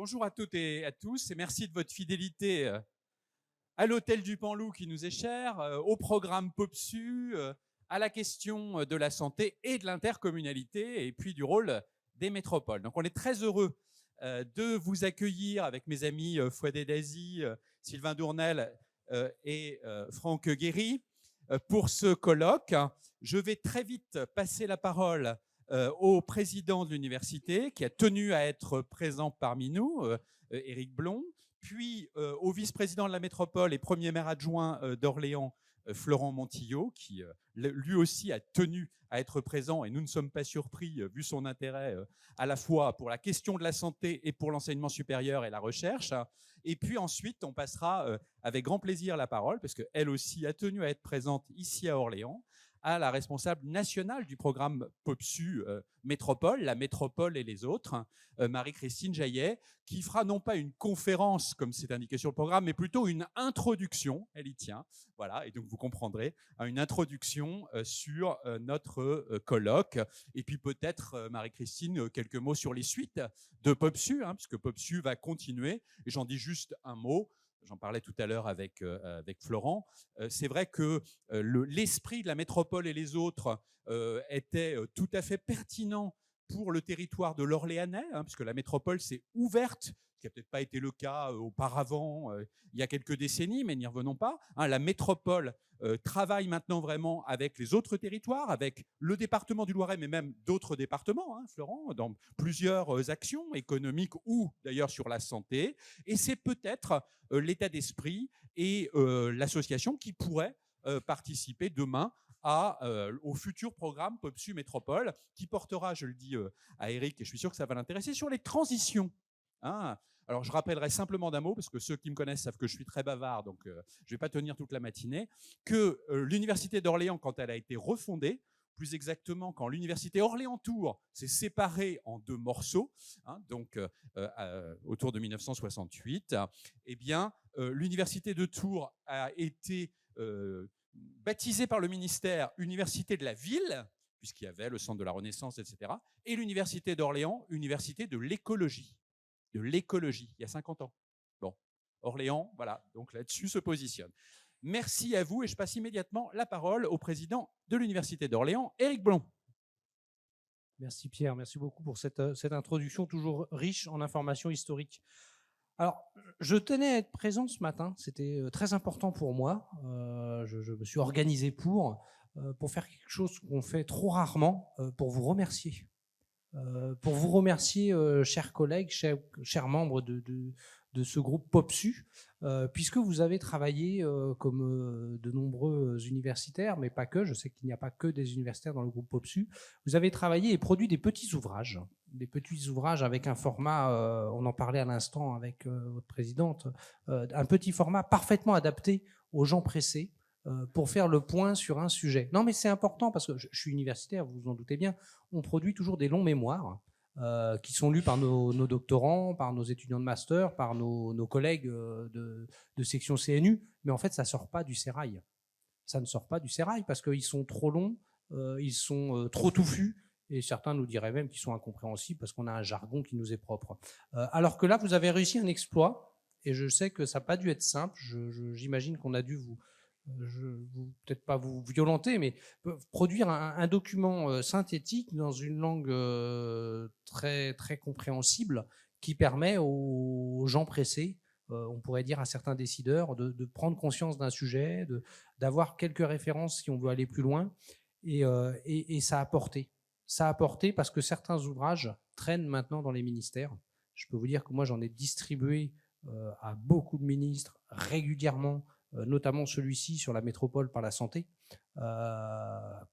Bonjour à toutes et à tous et merci de votre fidélité à l'hôtel du Panloup qui nous est cher, au programme POPSU, à la question de la santé et de l'intercommunalité et puis du rôle des métropoles. Donc on est très heureux de vous accueillir avec mes amis Fouadé Dazi, Sylvain Dournel et Franck Guéry pour ce colloque. Je vais très vite passer la parole au président de l'université qui a tenu à être présent parmi nous, Éric Blon, puis au vice-président de la métropole et premier maire adjoint d'Orléans, Florent Montillot, qui lui aussi a tenu à être présent, et nous ne sommes pas surpris vu son intérêt à la fois pour la question de la santé et pour l'enseignement supérieur et la recherche. Et puis ensuite, on passera avec grand plaisir la parole, parce qu'elle aussi a tenu à être présente ici à Orléans, à la responsable nationale du programme POPSU Métropole, la métropole et les autres, Marie-Christine Jaillet, qui fera non pas une conférence, comme c'est indiqué sur le programme, mais plutôt une introduction, elle y tient, voilà, et donc vous comprendrez, une introduction sur notre colloque, et puis peut-être, Marie-Christine, quelques mots sur les suites de POPSU, puisque POPSU va continuer, et j'en dis juste un mot. J'en parlais tout à l'heure avec Florent. C'est vrai que l'esprit de la métropole et les autres était tout à fait pertinent pour le territoire de l'Orléanais, puisque la métropole s'est ouverte, ce qui n'a peut-être pas été le cas auparavant, il y a quelques décennies, mais n'y revenons pas. La métropole travaille maintenant vraiment avec les autres territoires, avec le département du Loiret, mais même d'autres départements, Florent, dans plusieurs actions économiques ou d'ailleurs sur la santé. Et c'est peut-être l'état d'esprit et l'association qui pourrait participer demain au futur programme POPSU Métropole, qui portera, je le dis à Éric, et je suis sûr que ça va l'intéresser, sur les transitions. Alors, je rappellerai simplement d'un mot, parce que ceux qui me connaissent savent que je suis très bavard, donc je ne vais pas tenir toute la matinée, que l'Université d'Orléans, quand elle a été refondée, plus exactement quand l'Université Orléans-Tours s'est séparée en deux morceaux, donc autour de 1968, eh bien, l'Université de Tours a été baptisée par le ministère Université de la Ville, puisqu'il y avait le Centre de la Renaissance, etc., et l'Université d'Orléans, Université de l'écologie. Il y a 50 ans. Bon, Orléans, voilà, donc là-dessus se positionne. Merci à vous et je passe immédiatement la parole au président de l'Université d'Orléans, Éric Blon. Merci Pierre, merci beaucoup pour cette introduction toujours riche en informations historiques. Alors, je tenais à être présent ce matin, c'était très important pour moi. Je me suis organisé pour faire quelque chose qu'on fait trop rarement, pour vous remercier. Chers collègues, chers membres de ce groupe POPSU, puisque vous avez travaillé comme de nombreux universitaires, mais pas que, je sais qu'il n'y a pas que des universitaires dans le groupe POPSU, vous avez travaillé et produit des petits ouvrages avec un format, on en parlait à l'instant avec votre présidente, un petit format parfaitement adapté aux gens pressés, pour faire le point sur un sujet. Non, mais c'est important parce que je suis universitaire, vous vous en doutez bien, on produit toujours des longs mémoires qui sont lus par nos doctorants, par nos étudiants de master, par nos collègues de section CNU, mais en fait, ça ne sort pas du sérail. Ça ne sort pas du sérail parce qu'ils sont trop longs, ils sont trop touffus, et certains nous diraient même qu'ils sont incompréhensibles parce qu'on a un jargon qui nous est propre. Alors que là, vous avez réussi un exploit, et je sais que ça n'a pas dû être simple, j'imagine qu'on a dû peut-être pas vous violenter, mais produire un document synthétique dans une langue très, très compréhensible qui permet aux gens pressés, on pourrait dire à certains décideurs, de prendre conscience d'un sujet, d'avoir quelques références si on veut aller plus loin. Et ça a porté. Ça a porté parce que certains ouvrages traînent maintenant dans les ministères. Je peux vous dire que moi, j'en ai distribué à beaucoup de ministres régulièrement, notamment celui-ci sur la métropole par la santé.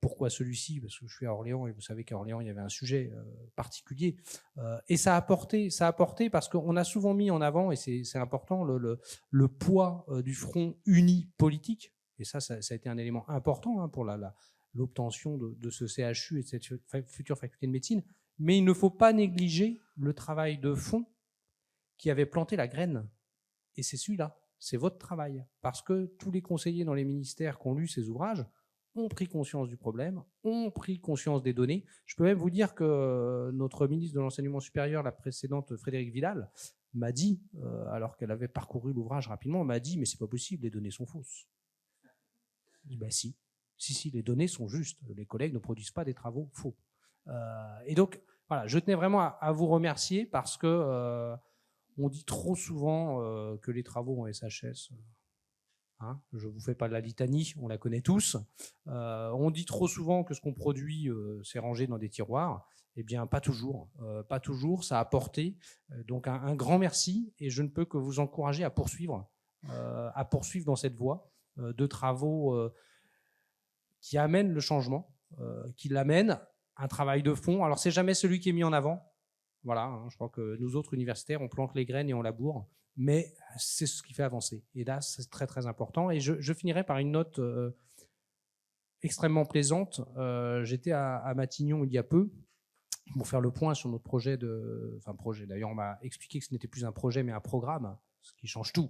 Pourquoi celui-ci? Parce que je suis à Orléans et vous savez qu'à Orléans, il y avait un sujet particulier. Et ça a porté parce qu'on a souvent mis en avant, et c'est important, le poids du front uni politique. Et ça a été un élément important pour l'obtention de ce CHU et de cette future faculté de médecine. Mais il ne faut pas négliger le travail de fond qui avait planté la graine. Et c'est celui-là. C'est votre travail. Parce que tous les conseillers dans les ministères qui ont lu ces ouvrages ont pris conscience du problème, ont pris conscience des données. Je peux même vous dire que notre ministre de l'Enseignement supérieur, la précédente Frédérique Vidal, m'a dit, alors qu'elle avait parcouru l'ouvrage rapidement, m'a dit « mais c'est pas possible, les données sont fausses ». Je dis « ben si, les données sont justes, les collègues ne produisent pas des travaux faux ». Et donc, voilà, je tenais vraiment à vous remercier parce que on dit trop souvent que les travaux en SHS, je ne vous fais pas la litanie, on la connaît tous, on dit trop souvent que ce qu'on produit, c'est rangé dans des tiroirs. Eh bien, pas toujours, ça a porté. Donc, un grand merci, et je ne peux que vous encourager à poursuivre dans cette voie de travaux qui amènent le changement, qui l'amènent, un travail de fond. Alors, c'est jamais celui qui est mis en avant. Voilà, je crois que nous autres universitaires, on plante les graines et on laboure, mais c'est ce qui fait avancer. Et là, c'est très, très important. Et je finirai par une note extrêmement plaisante. J'étais à Matignon il y a peu pour faire le point sur notre projet d'ailleurs, on m'a expliqué que ce n'était plus un projet, mais un programme, ce qui change tout.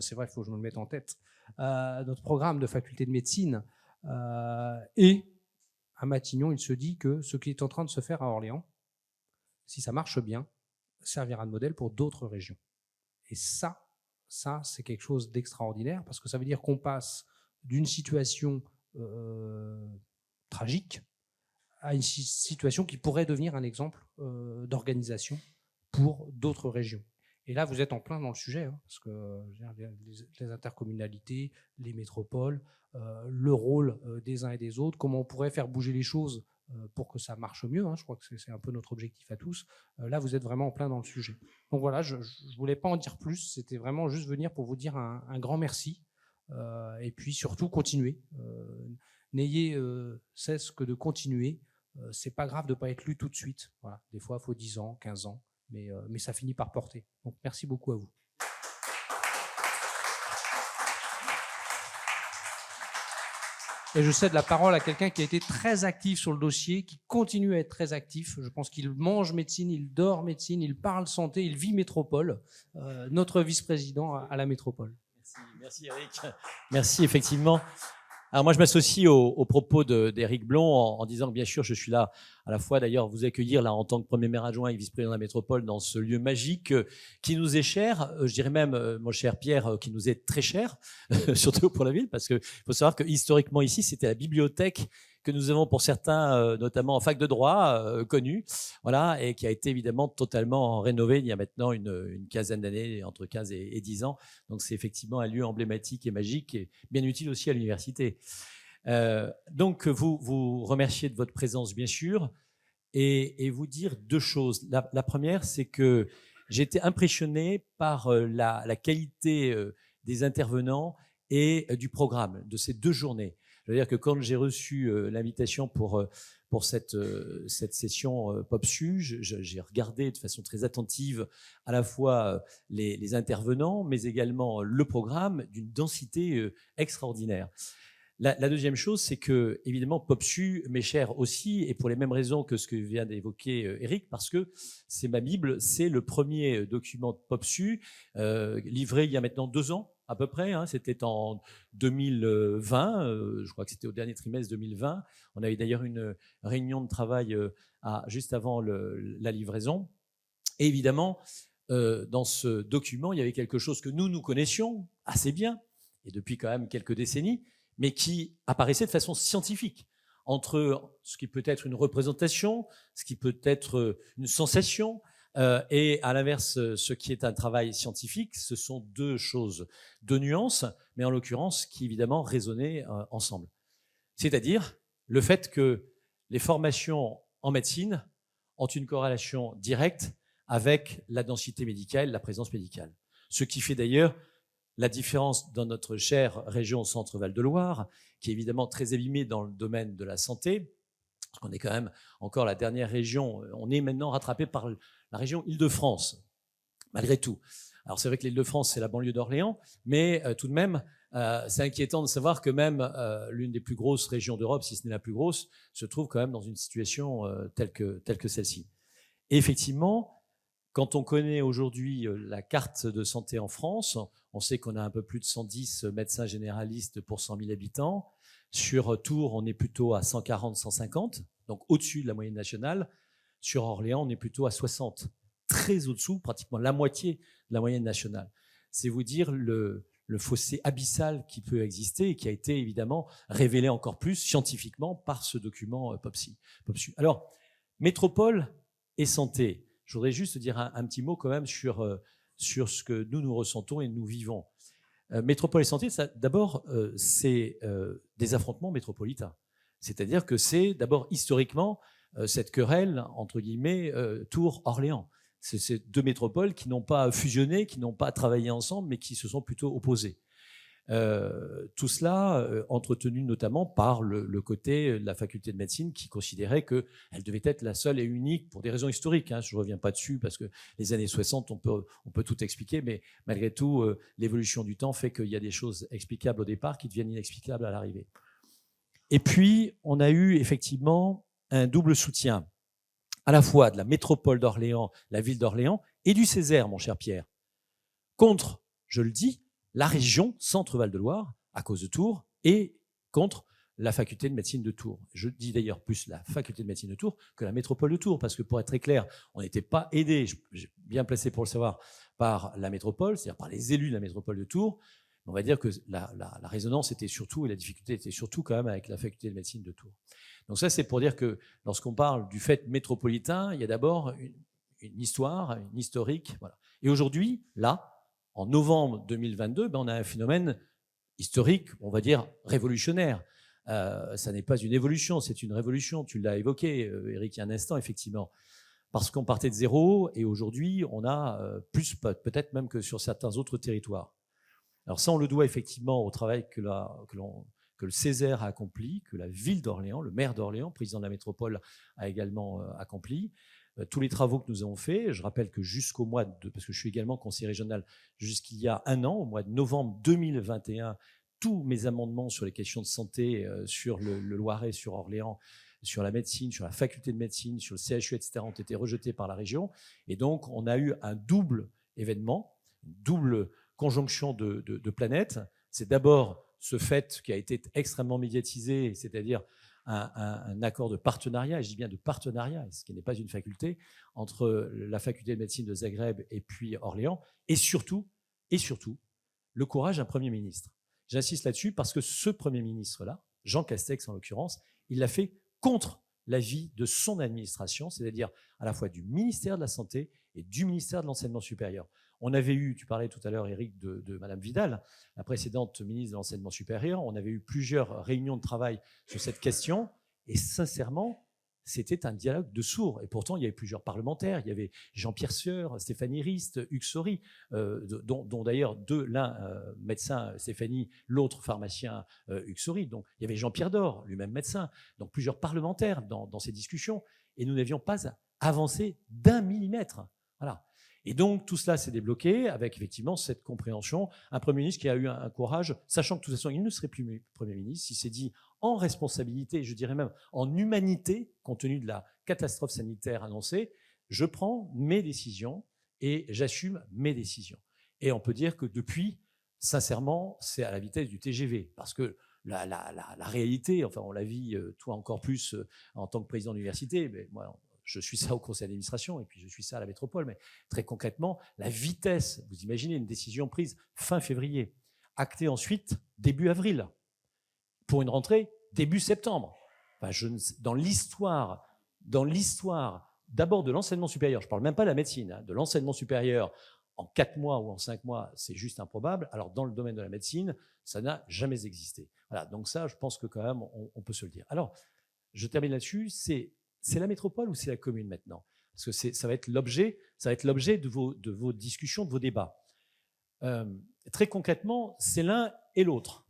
C'est vrai, il faut que je me le mette en tête. Notre programme de faculté de médecine. Et à Matignon, il se dit que ce qui est en train de se faire à Orléans, si ça marche bien, servira de modèle pour d'autres régions. Et ça, c'est quelque chose d'extraordinaire, parce que ça veut dire qu'on passe d'une situation tragique à une situation qui pourrait devenir un exemple d'organisation pour d'autres régions. Et là, vous êtes en plein dans le sujet, parce que les intercommunalités, les métropoles, le rôle des uns et des autres, comment on pourrait faire bouger les choses pour que ça marche mieux. Je crois que c'est un peu notre objectif à tous. Là, vous êtes vraiment en plein dans le sujet. Donc voilà, je ne voulais pas en dire plus. C'était vraiment juste venir pour vous dire un grand merci. Et puis surtout, continuez. N'ayez cesse que de continuer. C'est pas grave de ne pas être lu tout de suite. Voilà. Des fois, il faut 10 ans, 15 ans. Mais ça finit par porter. Donc merci beaucoup à vous. Et je cède la parole à quelqu'un qui a été très actif sur le dossier, qui continue à être très actif. Je pense qu'il mange médecine, il dort médecine, il parle santé, il vit métropole. Notre vice-président à la métropole. Merci Eric. Merci effectivement. Alors moi, je m'associe aux propos d'Éric Blond en disant que bien sûr, je suis là à la fois d'ailleurs vous accueillir là en tant que premier maire adjoint et vice-président de la métropole dans ce lieu magique qui nous est cher, je dirais même, mon cher Pierre, qui nous est très cher, surtout pour la ville, parce qu'il faut savoir que historiquement ici, c'était la bibliothèque que nous avons pour certains, notamment en fac de droit, connue, voilà, et qui a été évidemment totalement rénovée il y a maintenant une quinzaine d'années, entre 15 et 10 ans. Donc c'est effectivement un lieu emblématique et magique et bien utile aussi à l'université. Donc vous remercier de votre présence bien sûr et vous dire deux choses. La première, c'est que j'ai été impressionné par la qualité des intervenants et du programme de ces 2 journées. Je veux dire que quand j'ai reçu l'invitation pour cette session PopSU, j'ai regardé de façon très attentive à la fois les intervenants, mais également le programme d'une densité extraordinaire. La deuxième chose, c'est que, évidemment, PopSU m'est cher aussi, et pour les mêmes raisons que ce que vient d'évoquer Eric, parce que c'est ma Bible, c'est le premier document de PopSU livré il y a maintenant 2 ans, à peu près. C'était en 2020, je crois que c'était au dernier trimestre 2020. On avait d'ailleurs une réunion de travail juste avant la livraison. Et évidemment, dans ce document, il y avait quelque chose que nous connaissions assez bien, et depuis quand même quelques décennies, mais qui apparaissait de façon scientifique, entre ce qui peut être une représentation, ce qui peut être une sensation, et à l'inverse, ce qui est un travail scientifique. Ce sont 2 choses, 2 nuances, mais en l'occurrence qui évidemment résonnaient ensemble. C'est-à-dire le fait que les formations en médecine ont une corrélation directe avec la densité médicale, la présence médicale. Ce qui fait d'ailleurs la différence dans notre chère région Centre-Val de Loire, qui est évidemment très abîmée dans le domaine de la santé, parce qu'on est quand même encore la dernière région, on est maintenant rattrapé par la région Île-de-France, malgré tout. Alors c'est vrai que l'Île-de-France, c'est la banlieue d'Orléans, mais tout de même, c'est inquiétant de savoir que même l'une des plus grosses régions d'Europe, si ce n'est la plus grosse, se trouve quand même dans une situation telle que celle-ci. Et effectivement, quand on connaît aujourd'hui la carte de santé en France, on sait qu'on a un peu plus de 110 médecins généralistes pour 100 000 habitants. Sur Tours, on est plutôt à 140, 150, donc au-dessus de la moyenne nationale. Sur Orléans, on est plutôt à 60. très au-dessous, pratiquement la moitié de la moyenne nationale. C'est vous dire le fossé abyssal qui peut exister et qui a été évidemment révélé encore plus scientifiquement par ce document POPSU. Alors, métropole et santé. Je voudrais juste dire un petit mot quand même sur ce que nous ressentons et nous vivons. Métropole et santé, d'abord, c'est des affrontements métropolitains. C'est-à-dire que c'est d'abord historiquement cette querelle, entre guillemets, Tours-Orléans. C'est ces deux métropoles qui n'ont pas fusionné, qui n'ont pas travaillé ensemble, mais qui se sont plutôt opposées. Tout cela entretenu notamment par le côté de la faculté de médecine qui considérait qu'elle devait être la seule et unique pour des raisons historiques. Je ne reviens pas dessus parce que les années 60, on peut tout expliquer, mais malgré tout, l'évolution du temps fait qu'il y a des choses explicables au départ qui deviennent inexplicables à l'arrivée. Et puis, on a eu effectivement un double soutien, à la fois de la métropole d'Orléans, la ville d'Orléans, et du Césaire, mon cher Pierre, contre, je le dis, la région Centre-Val de Loire, à cause de Tours, et contre la faculté de médecine de Tours. Je dis d'ailleurs plus la faculté de médecine de Tours que la métropole de Tours, parce que pour être très clair, on n'était pas aidé, j'ai bien placé pour le savoir, par la métropole, c'est-à-dire par les élus de la métropole de Tours. On va dire que la résonance était surtout, et la difficulté était surtout quand même avec la faculté de médecine de Tours. Donc ça, c'est pour dire que lorsqu'on parle du fait métropolitain, il y a d'abord une histoire, une historique. Voilà. Et aujourd'hui, là, en novembre 2022, on a un phénomène historique, on va dire révolutionnaire. Ça n'est pas une évolution, c'est une révolution. Tu l'as évoqué, Eric, il y a un instant, effectivement. Parce qu'on partait de zéro et aujourd'hui, on a plus, peut-être même que sur certains autres territoires. Alors ça, on le doit effectivement au travail que le Césaire a accompli, que la ville d'Orléans, le maire d'Orléans, président de la métropole, a également accompli. Tous les travaux que nous avons faits, je rappelle que jusqu'au mois de, parce que je suis également conseiller régional, jusqu'il y a un an, au mois de novembre 2021, tous mes amendements sur les questions de santé, sur le Loiret, sur Orléans, sur la médecine, sur la faculté de médecine, sur le CHU, etc., ont été rejetés par la région. Et donc, on a eu un double événement, une double conjonction de planètes. C'est d'abord ce fait qui a été extrêmement médiatisé, c'est-à-dire un accord de partenariat, et je dis bien de partenariat, ce qui n'est pas une faculté, entre la faculté de médecine de Zagreb et puis Orléans, et surtout, le courage d'un Premier ministre. J'insiste là-dessus parce que ce Premier ministre-là, Jean Castex en l'occurrence, il l'a fait contre l'avis de son administration, c'est-à-dire à la fois du ministère de la Santé et du ministère de l'Enseignement supérieur. On avait eu, tu parlais tout à l'heure, Eric, de Madame Vidal, la précédente ministre de l'Enseignement supérieur. On avait eu plusieurs réunions de travail sur cette question. Et sincèrement, c'était un dialogue de sourds. Et pourtant, il y avait plusieurs parlementaires. Il y avait Jean-Pierre Sueur, Stéphanie Rist, Hugues Saury, dont d'ailleurs l'un médecin, Stéphanie, l'autre pharmacien, Hugues Saury. Donc, il y avait Jean-Pierre Dor, lui-même médecin. Donc, plusieurs parlementaires dans ces discussions. Et nous n'avions pas avancé d'1 millimètre. Voilà. Et donc, tout cela s'est débloqué avec effectivement cette compréhension. Un Premier ministre qui a eu un courage, sachant que de toute façon, il ne serait plus Premier ministre, il s'est dit en responsabilité, je dirais même en humanité, compte tenu de la catastrophe sanitaire annoncée, je prends mes décisions et j'assume mes décisions. Et on peut dire que depuis, sincèrement, c'est à la vitesse du TGV, parce que la réalité, enfin on la vit, toi encore plus en tant que président d'université, mais moi, je suis ça au conseil d'administration et puis je suis ça à la métropole. Mais très concrètement, la vitesse, vous imaginez une décision prise fin février, actée ensuite début avril, pour une rentrée début septembre. Enfin, dans l'histoire d'abord de l'enseignement supérieur, je ne parle même pas de la médecine, de l'enseignement supérieur, en 4 mois ou en 5 mois, c'est juste improbable. Alors dans le domaine de la médecine, ça n'a jamais existé. Voilà, donc ça, je pense que quand même, on peut se le dire. Alors, je termine là-dessus, c'est la métropole ou c'est la commune maintenant? Parce que ça va être l'objet de vos discussions, de vos débats. Très concrètement, c'est l'un et l'autre.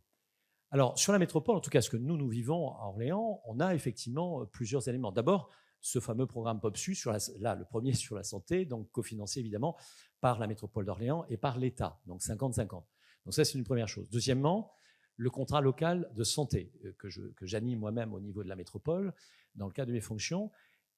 Alors, sur la métropole, en tout cas, ce que nous vivons à Orléans, on a effectivement plusieurs éléments. D'abord, ce fameux programme POPSU, le premier sur la santé, donc cofinancé évidemment par la métropole d'Orléans et par l'État, donc 50-50. Donc ça, c'est une première chose. Deuxièmement, le contrat local de santé que j'anime moi-même au niveau de la métropole, dans le cadre de mes fonctions.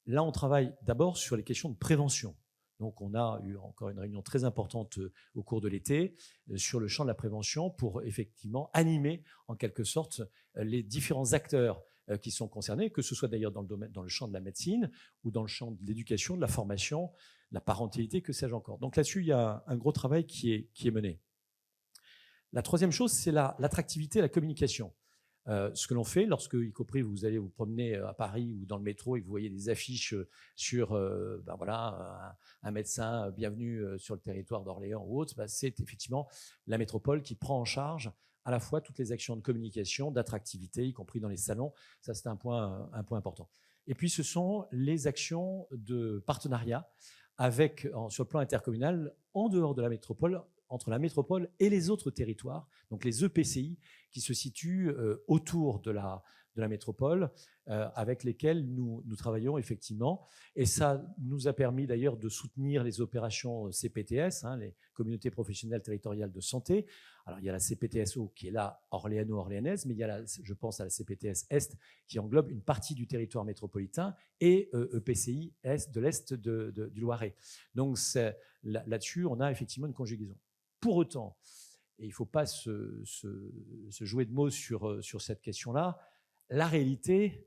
Là, on travaille d'abord sur les questions de prévention. Donc, on a eu encore une réunion très importante au cours de l'été sur le champ de la prévention pour effectivement animer en quelque sorte les différents acteurs qui sont concernés, que ce soit d'ailleurs dans le champ de la médecine ou dans le champ de l'éducation, de la formation, la parentalité, que sais-je encore. Donc là-dessus, il y a un gros travail qui est mené. La troisième chose, c'est l'attractivité et la communication. Ce que l'on fait lorsque, y compris, vous allez vous promener à Paris ou dans le métro et que vous voyez des affiches sur un médecin bienvenue sur le territoire d'Orléans ou autre, c'est effectivement la métropole qui prend en charge à la fois toutes les actions de communication, d'attractivité, y compris dans les salons. Ça, c'est un point important. Et puis, ce sont les actions de partenariat sur le plan intercommunal, en dehors de la métropole, entre la métropole et les autres territoires, donc les EPCI, qui se situent autour de la métropole, avec lesquels nous travaillons effectivement. Et ça nous a permis d'ailleurs de soutenir les opérations CPTS, les communautés professionnelles territoriales de santé. Alors il y a la CPTSO qui est là, orléano-orléanaise, mais il y a je pense à la CPTS Est, qui englobe une partie du territoire métropolitain, et EPCI Est de l'Est du Loiret. Donc là-dessus, on a effectivement une conjugaison. Pour autant, et il ne faut pas se jouer de mots sur cette question-là, la réalité,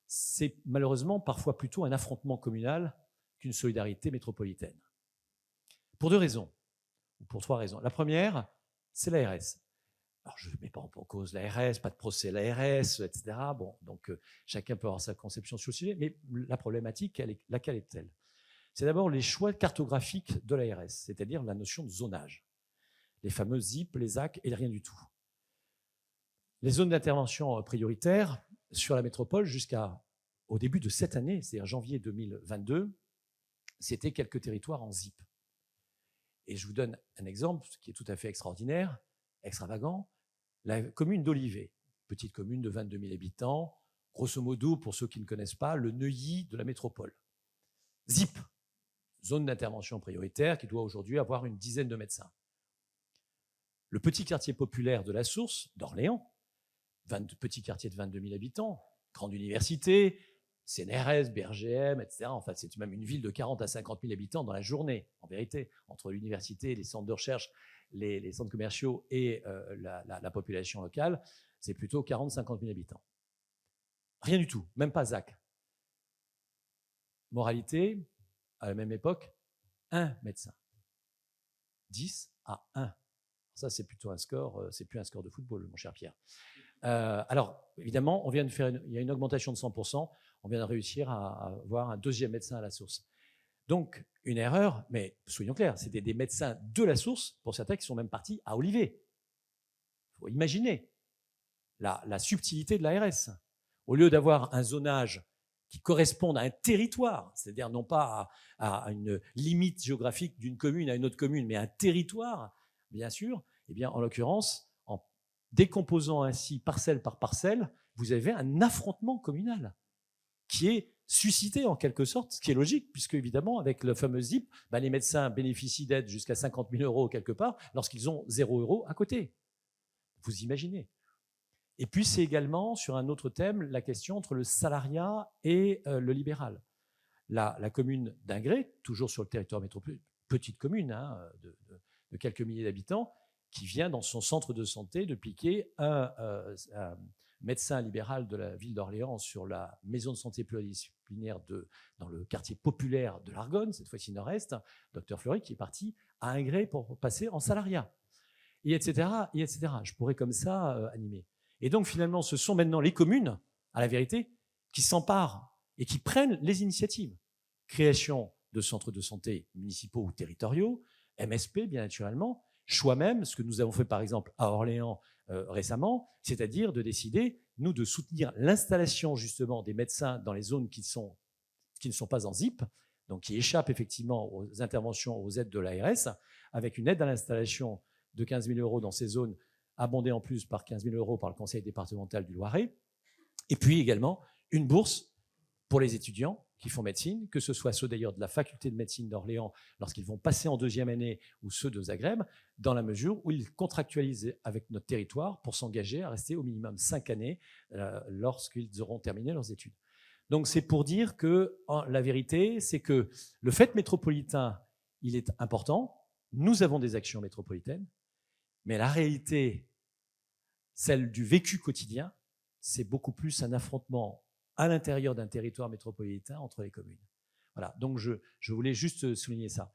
c'est malheureusement parfois plutôt un affrontement communal qu'une solidarité métropolitaine. Pour 2 raisons, ou pour 3 raisons. La première, c'est l'ARS. Alors, je ne mets pas en cause l'ARS, pas de procès à l'ARS, etc. Bon, donc chacun peut avoir sa conception sur le sujet, mais la problématique, laquelle est-elle? C'est d'abord les choix cartographiques de l'ARS, c'est-à-dire la notion de zonage. Les fameux ZIP, les ZAC et rien du tout. Les zones d'intervention prioritaires sur la métropole jusqu'au début de cette année, c'est-à-dire janvier 2022, c'était quelques territoires en ZIP. Et je vous donne un exemple qui est tout à fait extraordinaire, extravagant, la commune d'Olivet, petite commune de 22 000 habitants, grosso modo, pour ceux qui ne connaissent pas, le Neuilly de la métropole. ZIP, zone d'intervention prioritaire, qui doit aujourd'hui avoir une dizaine de médecins. Le petit quartier populaire de la Source, d'Orléans, petit quartier de 22 000 habitants, grande université, CNRS, BRGM, etc. Enfin, c'est même une ville de 40 à 50 000 habitants dans la journée, en vérité, entre l'université, les centres de recherche, les centres commerciaux et la population locale, c'est plutôt 40-50 000 habitants. Rien du tout, même pas ZAC. Moralité, à la même époque, 1 médecin. 10 à 1. Ça, c'est plutôt un score, c'est plus un score de football, mon cher Pierre. Alors, évidemment, il y a une augmentation de 100%, on vient de réussir à avoir un 2e médecin à la Source. Donc, une erreur, mais soyons clairs, c'était des médecins de la Source, pour certains qui sont même partis à Olivet. Il faut imaginer la subtilité de l'ARS. Au lieu d'avoir un zonage qui corresponde à un territoire, c'est-à-dire non pas à une limite géographique d'une commune à une autre commune, mais à un territoire, bien sûr, eh bien, en l'occurrence, en décomposant ainsi parcelle par parcelle, vous avez un affrontement communal qui est suscité en quelque sorte, ce qui est logique, puisque évidemment, avec le fameux ZIP, les médecins bénéficient d'aides jusqu'à 50 000 € quelque part, lorsqu'ils ont 0 € à côté. Vous imaginez. Et puis, c'est également, sur un autre thème, la question entre le salariat et le libéral. La commune d'Ingré, toujours sur le territoire métropolitain, petite commune de quelques milliers d'habitants, qui vient dans son centre de santé de piquer un médecin libéral de la ville d'Orléans sur la maison de santé pluridisciplinaire dans le quartier populaire de l'Argonne, cette fois-ci nord-est, Dr Fleury, qui est parti à Ingré pour passer en salariat, et etc., et etc. Je pourrais comme ça animer. Et donc finalement, ce sont maintenant les communes, à la vérité, qui s'emparent et qui prennent les initiatives. Création de centres de santé municipaux ou territoriaux, MSP bien naturellement, choix même, ce que nous avons fait par exemple à Orléans récemment, c'est-à-dire de décider, nous, de soutenir l'installation justement des médecins dans les zones qui ne sont pas en ZIP, donc qui échappent effectivement aux interventions, aux aides de l'ARS, avec une aide à l'installation de 15 000 € dans ces zones, abondée en plus par 15 000 € par le conseil départemental du Loiret, et puis également une bourse pour les étudiants qui font médecine, que ce soit ceux d'ailleurs de la faculté de médecine d'Orléans lorsqu'ils vont passer en 2e année ou ceux de Zagreb, dans la mesure où ils contractualisent avec notre territoire pour s'engager à rester au minimum 5 années lorsqu'ils auront terminé leurs études. Donc c'est pour dire que la vérité, c'est que le fait métropolitain, il est important, nous avons des actions métropolitaines, mais la réalité, celle du vécu quotidien, c'est beaucoup plus un affrontement à l'intérieur d'un territoire métropolitain entre les communes. Voilà, donc je voulais juste souligner ça.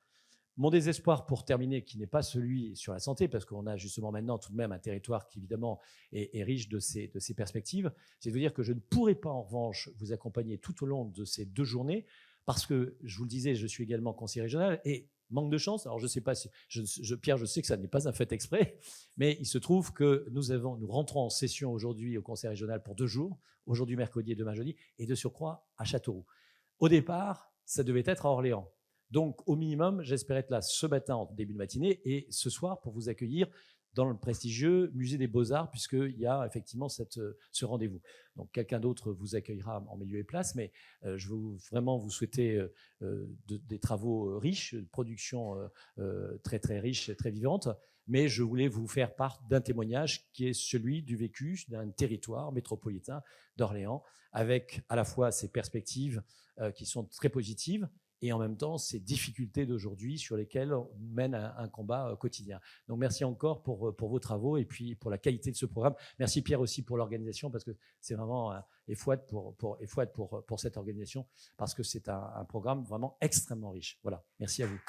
Mon désespoir, pour terminer, qui n'est pas celui sur la santé, parce qu'on a justement maintenant tout de même un territoire qui, évidemment, est riche de ces perspectives, c'est de vous dire que je ne pourrai pas, en revanche, vous accompagner tout au long de ces 2 journées, parce que, je vous le disais, je suis également conseiller régional, et manque de chance, alors je ne sais pas si... Pierre, je sais que ça n'est pas un fait exprès, mais il se trouve que nous rentrons en session aujourd'hui au conseil régional pour 2 jours, aujourd'hui mercredi et demain jeudi, et de surcroît à Châteauroux. Au départ, ça devait être à Orléans. Donc, au minimum, j'espère être là ce matin en début de matinée et ce soir pour vous accueillir dans le prestigieux musée des Beaux-Arts, puisqu'il y a effectivement ce rendez-vous. Donc, quelqu'un d'autre vous accueillera en milieu et place, mais je veux vraiment vous souhaiter des travaux riches, de production très, très riche et très vivante. Mais je voulais vous faire part d'un témoignage qui est celui du vécu d'un territoire métropolitain d'Orléans, avec à la fois ces perspectives qui sont très positives, et en même temps ces difficultés d'aujourd'hui sur lesquelles on mène un combat quotidien. Donc merci encore pour vos travaux et puis pour la qualité de ce programme. Merci Pierre aussi pour l'organisation, parce que c'est vraiment et Fouad pour cette organisation, parce que c'est un programme vraiment extrêmement riche. Voilà, merci à vous.